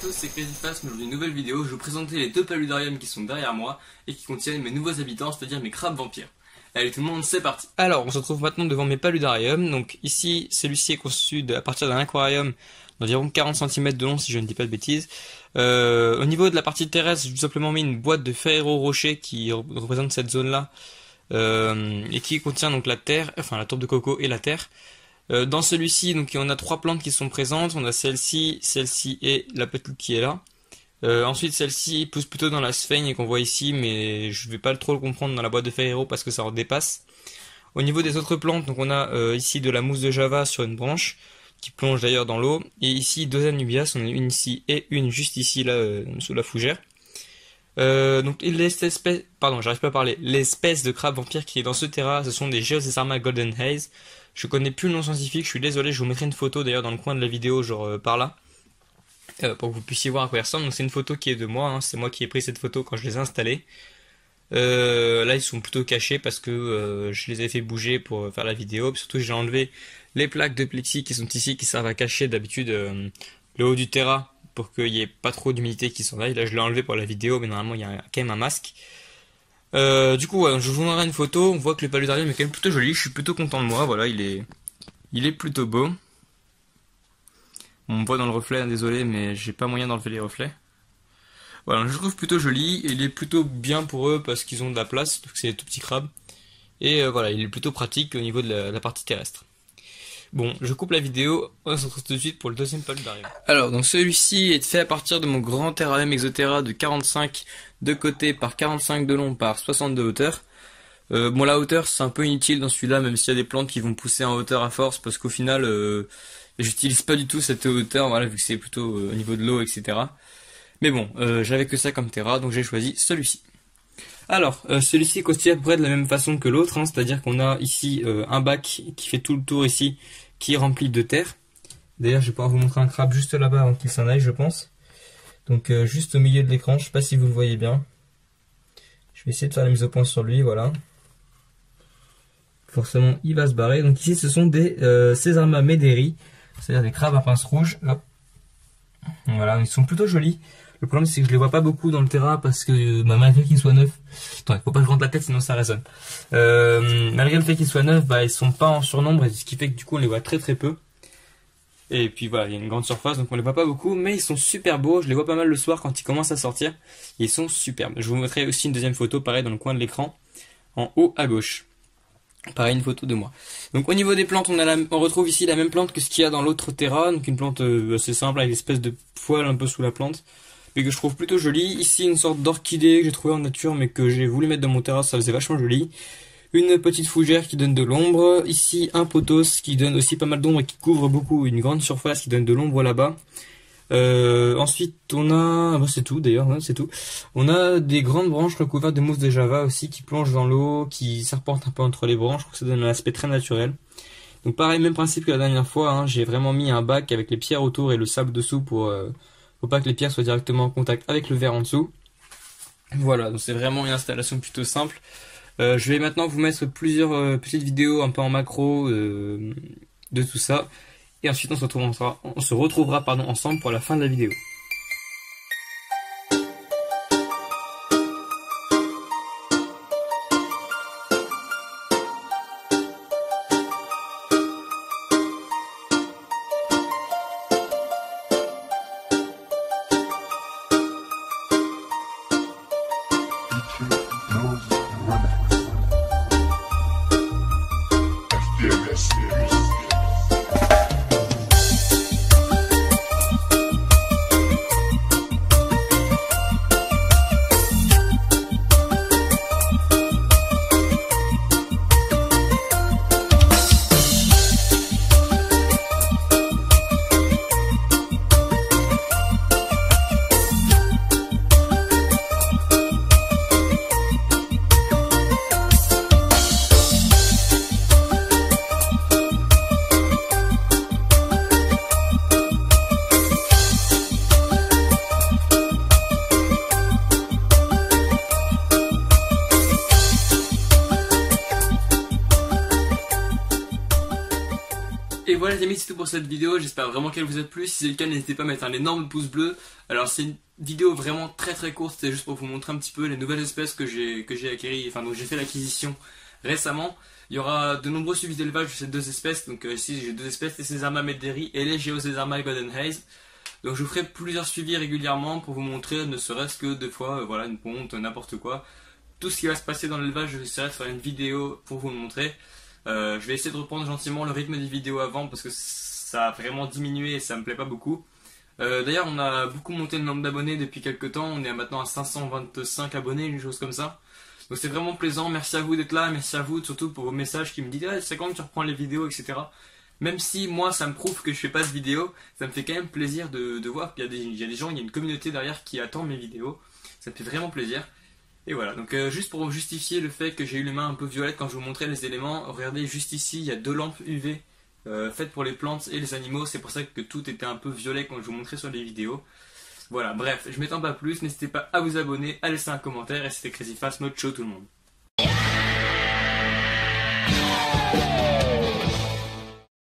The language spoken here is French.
tous, c'est CrazyPhasm. Dans une nouvelle vidéo, je vais vous présenter les deux paludariums qui sont derrière moi et qui contiennent mes nouveaux habitants, c'est-à-dire mes crabes vampires. Allez tout le monde, c'est parti. Alors, on se retrouve maintenant devant mes paludariums. Donc ici, celui-ci est conçu à partir d'un aquarium d'environ 40 cm de long, si je ne dis pas de bêtises. Au niveau de la partie terrestre, j'ai tout simplement mis une boîte de Ferrero Rocher qui représente cette zone-là et qui contient donc la terre, enfin la tourbe de coco et la terre. Dans celui-ci, donc on a trois plantes qui sont présentes. On a celle-ci, celle-ci et la petite qui est là. Ensuite, celle-ci pousse plutôt dans la sphaigne qu'on voit ici, mais je vais pas trop le comprendre dans la boîte de Ferrero parce que ça en dépasse. Au niveau des autres plantes, donc on a ici de la mousse de Java sur une branche qui plonge d'ailleurs dans l'eau, et ici deux anubias, on a une ici et une juste ici là sous la fougère. Donc l'espèce de crabe vampire qui est dans ce terrain, ce sont des Geosesarma Golden Haze. Je connais plus le nom scientifique, je suis désolé, je vous mettrai une photo d'ailleurs dans le coin de la vidéo, genre par là, pour que vous puissiez voir à quoi ils ressemblent. Donc c'est une photo qui est de moi, hein, c'est moi qui ai pris cette photo quand je les ai installés. Là ils sont plutôt cachés parce que je les ai fait bouger pour faire la vidéo, surtout j'ai enlevé les plaques de plexi qui sont ici, qui servent à cacher d'habitude le haut du terrain pour qu'il n'y ait pas trop d'humidité qui s'en aille. Là je l'ai enlevé pour la vidéo, mais normalement il y a quand même un masque. Du coup ouais, je vous montrerai une photo. On voit que le paludarium est quand même plutôt joli, je suis plutôt content de moi, voilà, il est plutôt beau. On me voit dans le reflet, hein, désolé, mais j'ai pas moyen d'enlever les reflets. Voilà, je le trouve plutôt joli, et il est plutôt bien pour eux parce qu'ils ont de la place, donc c'est des tout petits crabes. Et voilà, il est plutôt pratique au niveau de la partie terrestre. Bon, je coupe la vidéo, on se retrouve tout de suite pour le deuxième paludarium. Alors, donc celui-ci est fait à partir de mon grand terrarium Exoterra de 45 de côté par 45 de long par 60 de hauteur. Bon, la hauteur c'est un peu inutile dans celui-là, même s'il y a des plantes qui vont pousser en hauteur à force, parce qu'au final, j'utilise pas du tout cette hauteur, voilà, vu que c'est plutôt au niveau de l'eau, etc. Mais bon, j'avais que ça comme terra, donc j'ai choisi celui-ci. Alors, celui-ci est constitué à peu près de la même façon que l'autre, hein, c'est-à-dire qu'on a ici un bac qui fait tout le tour ici, qui est rempli de terre. D'ailleurs, je vais pouvoir vous montrer un crabe juste là-bas avant qu'il s'en aille, je pense. Donc, juste au milieu de l'écran, je sais pas si vous le voyez bien. Je vais essayer de faire la mise au point sur lui, voilà. Forcément, il va se barrer. Donc ici, ce sont des Sesarma mederi, c'est-à-dire des crabes à pince rouge. Hop. Voilà, ils sont plutôt jolis. Le problème c'est que je les vois pas beaucoup dans le terrain parce que malgré qu'ils soient neufs, attends, il faut pas que je rentre la tête sinon ça résonne. Malgré le fait qu'ils soient neufs, ils sont pas en surnombre, ce qui fait que du coup on les voit très très peu. Et puis voilà, il y a une grande surface donc on les voit pas beaucoup, mais ils sont super beaux. Je les vois pas mal le soir quand ils commencent à sortir. Ils sont superbes. Je vous mettrai aussi une deuxième photo, pareil dans le coin de l'écran, en haut à gauche. Pareil, une photo de moi. Donc au niveau des plantes, on retrouve ici la même plante que ce qu'il y a dans l'autre terra, donc une plante assez simple avec une espèce de poil un peu sous la plante, mais que je trouve plutôt jolie. Ici une sorte d'orchidée que j'ai trouvé en nature mais que j'ai voulu mettre dans mon terrasse, ça faisait vachement joli. Une petite fougère qui donne de l'ombre. Ici un pothos qui donne aussi pas mal d'ombre et qui couvre beaucoup, une grande surface qui donne de l'ombre là-bas. Ensuite on a, c'est tout d'ailleurs, hein, c'est tout. On a des grandes branches recouvertes de mousse de Java aussi qui plongent dans l'eau, qui serpentent un peu entre les branches. Je trouve que ça donne un aspect très naturel. Donc pareil, même principe que la dernière fois, hein, j'ai vraiment mis un bac avec les pierres autour et le sable dessous pour pas que les pierres soient directement en contact avec le verre en dessous. Voilà, donc c'est vraiment une installation plutôt simple. Je vais maintenant vous mettre plusieurs petites vidéos un peu en macro de tout ça. Et ensuite on se retrouvera ensemble pour la fin de la vidéo. voilà les amis, c'est tout pour cette vidéo, j'espère vraiment qu'elle vous a plu. Si c'est le cas, n'hésitez pas à mettre un énorme pouce bleu. Alors c'est une vidéo vraiment très courte, c'était juste pour vous montrer un petit peu les nouvelles espèces que j'ai acquéries, enfin dont j'ai fait l'acquisition récemment. Il y aura de nombreux suivis d'élevage de ces deux espèces, donc ici j'ai deux espèces, les Caesarma medderi et les Geocaesarma golden haze. Donc je vous ferai plusieurs suivis régulièrement pour vous montrer, ne serait-ce que deux fois, voilà, une ponte, n'importe quoi. Tout ce qui va se passer dans l'élevage, je vais essayer de faire une vidéo pour vous le montrer. Je vais essayer de reprendre gentiment le rythme des vidéos avant parce que ça a vraiment diminué et ça me plaît pas beaucoup. D'ailleurs on a beaucoup monté le nombre d'abonnés depuis quelques temps, on est maintenant à 525 abonnés, une chose comme ça. Donc c'est vraiment plaisant, merci à vous d'être là, merci à vous surtout pour vos messages qui me disent ah, c'est quand tu reprends les vidéos, etc. Même si moi ça me prouve que je fais pas de vidéos, ça me fait quand même plaisir de voir qu'il y a des gens, il y a une communauté derrière qui attend mes vidéos. Ça me fait vraiment plaisir. Et voilà, donc juste pour justifier le fait que j'ai eu les mains un peu violettes quand je vous montrais les éléments, regardez juste ici, il y a deux lampes UV faites pour les plantes et les animaux, c'est pour ça que tout était un peu violet quand je vous montrais sur les vidéos. Voilà, bref, je m'étends pas plus, n'hésitez pas à vous abonner, à laisser un commentaire, et c'était Crazy Fast Mode, ciao tout le monde.